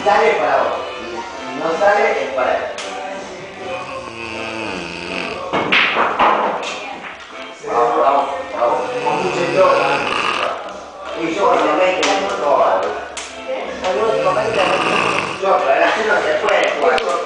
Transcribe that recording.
sale es para vos. Si no sale es para él. Vamos, vamos, vamos. Y yo cuando me quedo todo. Yo, pero así no se puede jugar.